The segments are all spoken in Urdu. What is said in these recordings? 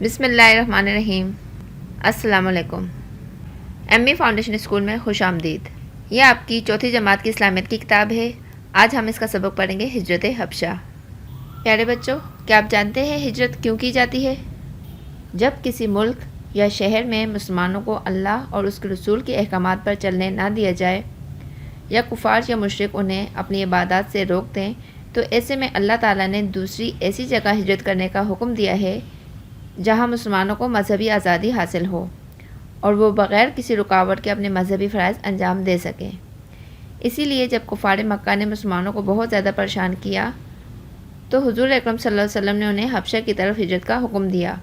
بسم اللہ الرحمن الرحیم۔ السلام علیکم۔ ایم ای فاؤنڈیشن اسکول میں خوش آمدید۔ یہ آپ کی چوتھی جماعت کی اسلامیت کی کتاب ہے۔ آج ہم اس کا سبق پڑھیں گے، ہجرت حبشہ۔ پیارے بچوں، کیا آپ جانتے ہیں ہجرت کیوں کی جاتی ہے؟ جب کسی ملک یا شہر میں مسلمانوں کو اللہ اور اس کے رسول کے احکامات پر چلنے نہ دیا جائے، یا کفار یا مشرک انہیں اپنی عبادات سے روک دیں، تو ایسے میں اللہ تعالیٰ نے دوسری ایسی جگہ ہجرت کرنے کا حکم دیا ہے جہاں مسلمانوں کو مذہبی آزادی حاصل ہو اور وہ بغیر کسی رکاوٹ کے اپنے مذہبی فرائض انجام دے سکیں۔ اسی لیے جب کفار مکہ نے مسلمانوں کو بہت زیادہ پریشان کیا تو حضور اکرم صلی اللہ علیہ وسلم نے انہیں حبشہ کی طرف ہجرت کا حکم دیا،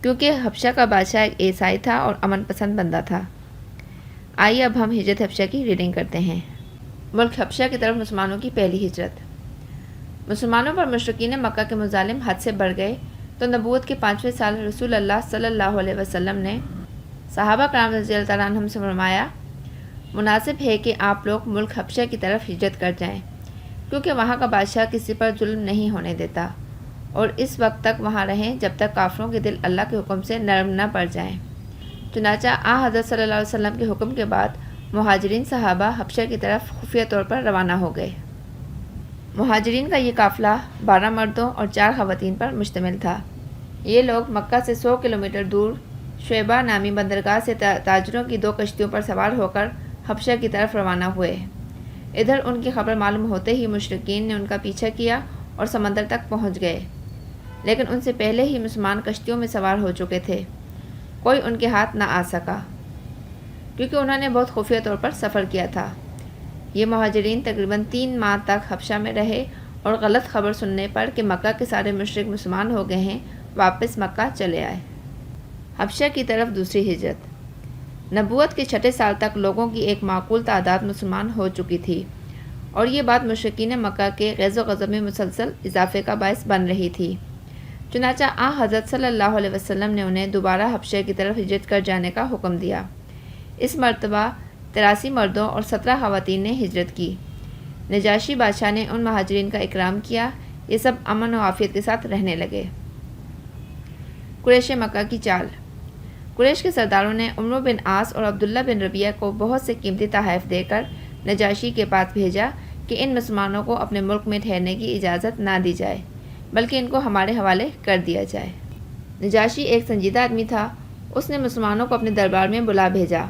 کیونکہ حبشہ کا بادشاہ ایک عیسائی تھا اور امن پسند بندہ تھا۔ آئیے اب ہم ہجرت حبشہ کی ریڈنگ کرتے ہیں۔ ملک حبشہ کی طرف مسلمانوں کی پہلی ہجرت۔ مسلمانوں پر مشرکین مکہ کے مظالم حد سے بڑھ گئے تو نبوت کے 5ویں سال رسول اللہ صلی اللہ علیہ وسلم نے صحابہ کرام رضی اللہ تعالیٰ عنہم سے فرمایا، مناسب ہے کہ آپ لوگ ملک حبشہ کی طرف ہجرت کر جائیں، کیونکہ وہاں کا بادشاہ کسی پر ظلم نہیں ہونے دیتا، اور اس وقت تک وہاں رہیں جب تک کافروں کے دل اللہ کے حکم سے نرم نہ پڑ جائیں۔ چنانچہ حضرت صلی اللہ علیہ وسلم کے حکم کے بعد مہاجرین صحابہ حبشہ کی طرف خفیہ طور پر روانہ ہو گئے۔ مہاجرین کا یہ قافلہ 12 مردوں اور 4 خواتین پر مشتمل تھا۔ یہ لوگ مکہ سے 100 کلومیٹر دور شعیبہ نامی بندرگاہ سے تاجروں کی 2 کشتیوں پر سوار ہو کر حبشہ کی طرف روانہ ہوئے۔ ادھر ان کی خبر معلوم ہوتے ہی مشرکین نے ان کا پیچھا کیا اور سمندر تک پہنچ گئے، لیکن ان سے پہلے ہی مسلمان کشتیوں میں سوار ہو چکے تھے۔ کوئی ان کے ہاتھ نہ آ سکا، کیونکہ انہوں نے بہت خفیہ طور پر سفر کیا تھا۔ یہ مہاجرین تقریباً 3 ماہ تک حبشہ میں رہے اور غلط خبر سننے پر کہ مکہ کے سارے مشرک مسلمان ہو گئے ہیں، واپس مکہ چلے آئے۔ حبشہ کی طرف دوسری ہجرت۔ نبوت کے 6 سال تک لوگوں کی ایک معقول تعداد مسلمان ہو چکی تھی، اور یہ بات مشرکین مکہ کے غیظ و غضب میں مسلسل اضافے کا باعث بن رہی تھی۔ چنانچہ حضرت صلی اللہ علیہ وسلم نے انہیں دوبارہ حبشہ کی طرف ہجرت کر جانے کا حکم دیا۔ اس مرتبہ 83 مردوں اور 17 خواتین نے ہجرت کی۔ نجاشی بادشاہ نے ان مہاجرین کا اکرام کیا۔ یہ سب امن و عافیت کے ساتھ رہنے لگے۔ قریش مکہ کی چال۔ قریش کے سرداروں نے عمرو بن عاص اور عبداللہ بن ربیعہ کو بہت سے قیمتی تحائف دے کر نجاشی کے پاس بھیجا کہ ان مسلمانوں کو اپنے ملک میں ٹھہرنے کی اجازت نہ دی جائے، بلکہ ان کو ہمارے حوالے کر دیا جائے۔ نجاشی ایک سنجیدہ آدمی تھا۔ اس نے مسلمانوں کو اپنے دربار میں بلا بھیجا۔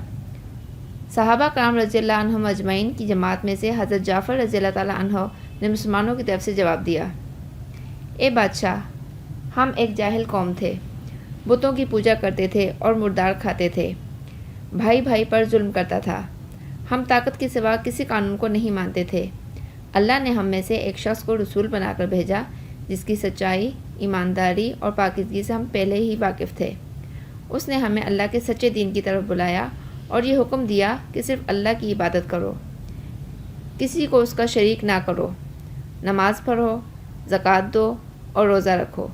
صحابہ کرام رضی اللہ عنہم اجمعین کی جماعت میں سے حضرت جعفر رضی اللہ تعالیٰ عنہ نے مسلمانوں کی طرف سے جواب دیا، اے بادشاہ، ہم ایک جاہل قوم تھے، بتوں کی پوجا کرتے تھے اور مردار کھاتے تھے، بھائی بھائی پر ظلم کرتا تھا، ہم طاقت کے سوا کسی قانون کو نہیں مانتے تھے۔ اللہ نے ہم میں سے ایک شخص کو رسول بنا کر بھیجا جس کی سچائی، ایمانداری اور پاکیزگی سے ہم پہلے ہی واقف تھے۔ اس نے ہمیں اللہ کے سچے دین کی طرف بلایا اور یہ حکم دیا کہ صرف اللہ کی عبادت کرو، کسی کو اس کا شریک نہ کرو، نماز پڑھو، زکوٰۃ دو اور روزہ رکھو۔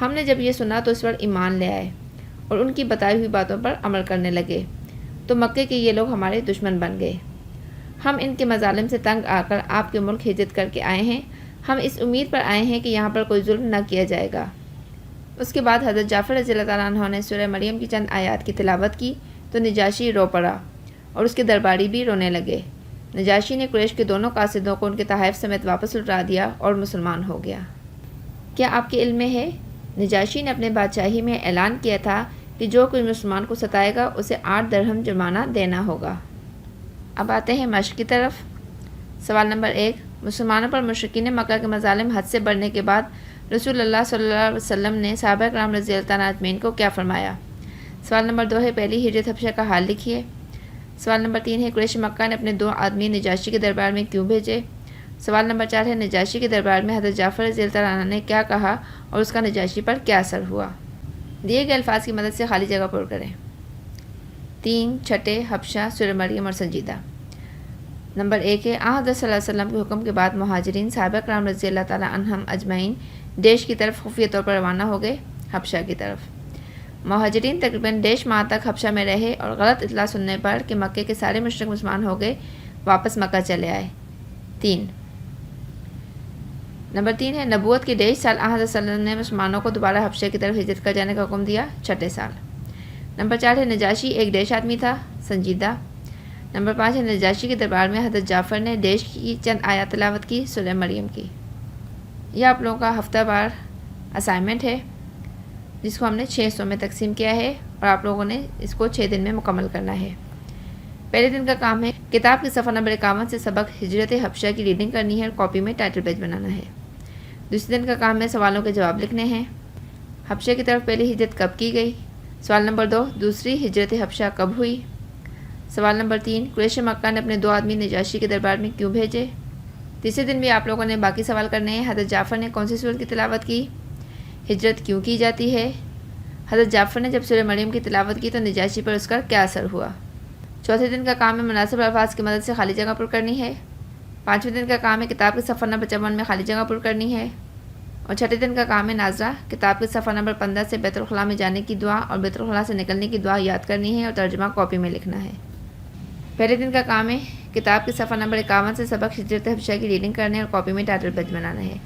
ہم نے جب یہ سنا تو اس پر ایمان لے آئے اور ان کی بتائی ہوئی باتوں پر عمل کرنے لگے، تو مکے کے یہ لوگ ہمارے دشمن بن گئے۔ ہم ان کے مظالم سے تنگ آ کر آپ کے ملک ہجرت کر کے آئے ہیں۔ ہم اس امید پر آئے ہیں کہ یہاں پر کوئی ظلم نہ کیا جائے گا۔ اس کے بعد حضرت جعفر رضی اللہ تعالیٰ عنہ نے سورہ مریم کی چند آیات کی تلاوت کی تو نجاشی رو پڑا اور اس کے درباری بھی رونے لگے۔ نجاشی نے قریش کے دونوں قاصدوں کو ان کے تحائف سمیت واپس لوٹا دیا اور مسلمان ہو گیا۔ کیا آپ کے علم میں ہے، نجاشی نے اپنے بادشاہی میں اعلان کیا تھا کہ جو کوئی مسلمان کو ستائے گا اسے 8 درہم جرمانہ دینا ہوگا۔ اب آتے ہیں مشق کی طرف۔ سوال نمبر 1، مسلمانوں پر مشرکین مکہ کے مظالم حد سے بڑھنے کے بعد رسول اللہ صلی اللہ علیہ وسلم نے صحابہ کرام رضی اللہ تعالیٰ اجمعین کو کیا فرمایا؟ سوال نمبر 2 ہے، پہلی ہجرت حبشہ کا حال لکھیے۔ سوال نمبر 3 ہے، قریش مکہ نے اپنے 2 آدمی نجاشی کے دربار میں کیوں بھیجے؟ سوال نمبر 4 ہے، نجاشی کے دربار میں حضرت جعفر رضی اللہ تعالیٰ عنہ نے کیا کہا اور اس کا نجاشی پر کیا اثر ہوا؟ دیے گئے الفاظ کی مدد سے خالی جگہ پر کریں۔ 3 چھٹے حبشہ، سورہ مریم اور سنجیدہ۔ نمبر 1 ہے، حضرت صلی اللہ علیہ وسلم کے حکم کے بعد مہاجرین صحابہ کرام رضی اللہ تعالیٰ عنہم اجمعین دیش کی طرف خفیہ طور پر روانہ ہو گئے، حبشہ کی طرف۔ مہاجرین تقریباً 1.5 ماہ تک حبشہ میں رہے اور غلط اطلاع سننے پر کہ مکے کے سارے مشرک مسلمان ہو گئے، واپس مکہ چلے آئے۔ 3 نمبر 3 ہے نبوت کے 1.5 سال حضرت صلی اللہ علیہ وسلم نے مسلمانوں کو دوبارہ حبشہ کی طرف ہجرت کر جانے کا حکم دیا، 6 سال۔ نمبر 4 ہے نجاشی ایک دیش آدمی تھا، سنجیدہ۔ نمبر 5 ہے نجاشی کے دربار میں حضرت جعفر نے دیش کی چند آیات تلاوت کی، سورہ مریم کی۔ یہ آپ لوگوں کا ہفتہ وار اسائنمنٹ ہے جس کو ہم نے 6 حصوں میں تقسیم کیا ہے اور آپ لوگوں نے اس کو 6 دن میں مکمل کرنا ہے۔ پہلے دن کا کام ہے کتاب کے صفحہ نمبر 51 سے سبق ہجرت حبشہ کی ریڈنگ کرنی ہے اور کاپی میں ٹائٹل پیج بنانا ہے۔ دوسرے دن کا کام ہے سوالوں کے جواب لکھنے ہیں۔ حبشہ کی طرف پہلی ہجرت کب کی گئی؟ سوال نمبر 2 دوسری ہجرت حبشہ کب ہوئی؟ سوال نمبر 3 قریش مکہ نے اپنے 2 آدمی نجاشی کے دربار میں کیوں بھیجے؟ تیسرے دن بھی آپ لوگوں نے باقی سوال کرنے ہیں۔ حضرت جعفر نے کون سی سورت کی تلاوت کی؟ ہجرت کیوں کی جاتی ہے؟ حضرت جعفر نے جب سورہ مریم کی تلاوت کی تو نجاشی پر اس کا کیا اثر ہوا؟ چوتھے دن کا کام ہے مناسب الفاظ کی مدد سے خالی جگہ پر کرنی ہے۔ پانچویں دن کا کام ہے کتاب کے صفحہ نمبر 54 میں خالی جگہ پر کرنی ہے۔ اور چھٹے دن کا کام ہے ناظرہ کتاب کے صفحہ نمبر 15 سے بیت الخلاء میں جانے کی دعا اور بیت الخلاء سے نکلنے کی دعا یاد کرنی ہے اور ترجمہ کاپی میں لکھنا ہے۔ پہلے دن کا کام ہے کتاب کے صفحہ نمبر 51 سے سبق ہجرت حبشہ کی ریڈنگ کرنے اور کاپی میں ٹائٹل پیج بنانا ہے۔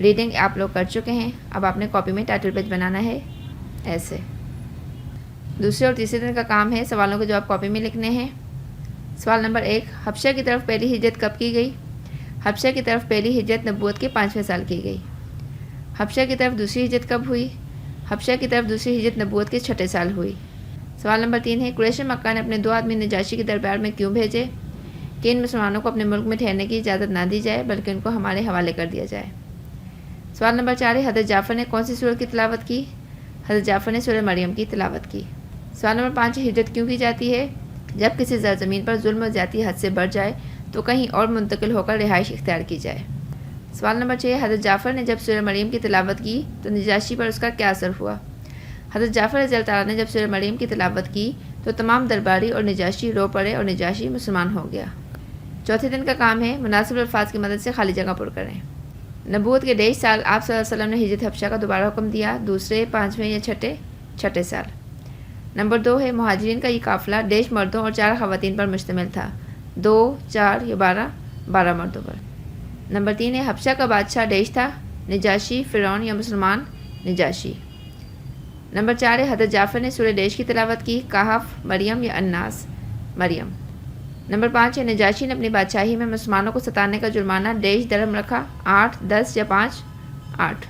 ریڈنگ آپ لوگ کر چکے ہیں، اب آپ نے کاپی میں ٹائٹل پیج بنانا ہے ایسے۔ دوسرے اور تیسرے دن کا کام ہے سوالوں کے جواب کاپی میں لکھنے ہیں۔ سوال نمبر 1 حبشہ کی طرف پہلی ہجرت کب کی گئی؟ حبشہ کی طرف پہلی ہجرت نبوت کے 5ویں سال کی گئی۔ حبشہ کی طرف دوسری ہجرت کب ہوئی؟ حبشہ کی طرف دوسری ہجرت نبوت کے 6 سال ہوئی۔ سوال نمبر 3 ہے قریش مکہ نے اپنے 2 آدمی نجاشی کے دربار میں کیوں بھیجے؟ کہ ان مسلمانوں کو اپنے ملک میں ٹھہرنے کی اجازت نہ دی جائے بلکہ ان کو ہمارے حوالے کر دیا جائے۔ سوال نمبر 4 ہے حضرت جعفر نے کون سی سورت کی تلاوت کی؟ حضرت جعفر نے سورہ مریم کی تلاوت کی۔ سوال نمبر 5 ہجرت کیوں کی جاتی ہے؟ جب کسی زرزمین پر ظلم و زیادتی حد سے بڑھ جائے تو کہیں اور منتقل ہو کر رہائش اختیار کی جائے۔ سوال نمبر 6 حضرت جعفر نے جب سورہ مریم کی تلاوت کی تو نجاشی پر اس کا کیا اثر ہوا؟ حضرت جعفر رضی اللہ تعالیٰ نے جب سورہ مریم کی تلاوت کی تو تمام درباری اور نجاشی رو پڑے اور نجاشی مسلمان ہو گیا۔ چوتھے دن کا کام ہے مناسب الفاظ کی مدد سے خالی جگہ پر کریں۔ نبوت کے 1.5 سال آپ صلی اللہ علیہ وسلم نے ہجرت حبشہ کا دوبارہ حکم دیا، دوسرے، 5ویں یا 6 سال۔ نمبر 2 ہے مہاجرین کا یہ قافلہ 1.5 مردوں اور 4 خواتین پر مشتمل تھا، 2، 4 یا 12 مردوں پر۔ نمبر 3 ہے حبشہ کا بادشاہ 1.5 تھا، نجاشی، فرعون یا مسلمان نجاشی۔ نمبر 4 ہے حضرت جعفر نے سورہ 1.5 کی تلاوت کی، کہف، مریم یا الناس، مریم۔ نمبر 5 ہے نجاشی نے اپنی بادشاہی میں مسلمانوں کو ستانے کا جرمانہ 1.5 درہم رکھا، 8، 10 یا 5، 8۔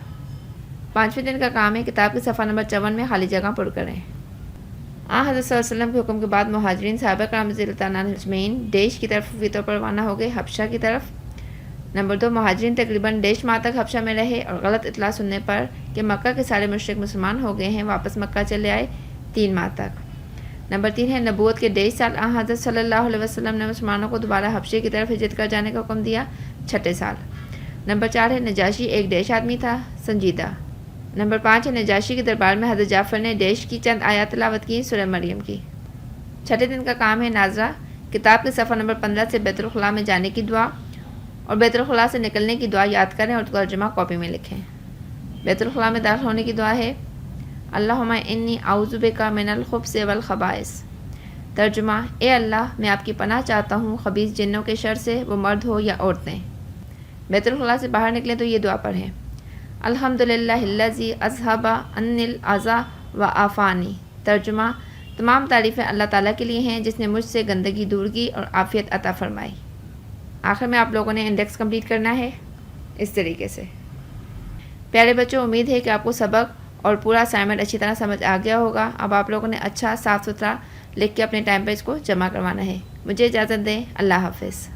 5ویں دن کا کام ہے کتاب کے صفحہ نمبر 54 میں خالی جگہ پر کریں۔ حضرت صلی اللہ علیہ وسلم کے حکم کے بعد مہاجرین صحابہ کرام رضی اللہ تعالیٰ عنہم اجمعین دیش کی طرف فطری طور پر روانہ ہو گئے، حبشہ کی طرف۔ نمبر 2 مہاجرین تقریباً 1.5 ماہ تک حبشہ میں رہے اور غلط اطلاع سننے پر کہ مکہ کے سارے مشرک مسلمان ہو گئے ہیں واپس مکہ چلے آئے 3 ماہ تک۔ نمبر 3 ہے نبوت کے 1.5 سال حضرت صلی اللہ علیہ وسلم نے مسلمانوں کو دوبارہ حبشے کی طرف ہجرت کر جانے کا حکم دیا، 6 سال۔ نمبر 4 ہے نجاشی ایک 1.5 آدمی تھا، سنجیدہ۔ نمبر 5 ہے نجاشی کے دربار میں حضرت جعفر نے 1.5 کی چند آیات تلاوت کی، سورہ مریم کی۔ 6 دن کا کام ہے ناظرہ کتاب کے صفحہ نمبر 15 سے بیت الخلاء میں جانے کی دعا اور بیت الخلاء سے نکلنے کی دعا یاد کریں اور ترجمہ کاپی میں لکھیں۔ بیت الخلاء میں داخل ہونے کی دعا ہے اللہم انی اعوذ بک من الخبث والخبائث، ترجمہ اے اللہ میں آپ کی پناہ چاہتا ہوں خبیث جنوں کے شر سے، وہ مرد ہو یا عورتیں۔ بیت الخلاء سے باہر نکلیں تو یہ دعا پڑھیں الحمدللہ الذی اذھب عنی الاذی وعافانی، ترجمہ تمام تعریفیں اللہ تعالیٰ کے لیے ہیں جس نے مجھ سے گندگی دور کی اور عافیت عطا فرمائی۔ آخر میں آپ لوگوں نے انڈیکس کمپلیٹ کرنا ہے اس طریقے سے۔ پیارے بچوں، امید ہے کہ آپ کو سبق اور پورا اسائنمنٹ اچھی طرح سمجھ آ گیا ہوگا۔ اب آپ لوگوں نے اچھا صاف ستھرا لکھ کے اپنے ٹائم پہ اس کو جمع کروانا ہے۔ مجھے اجازت دیں، اللہ حافظ۔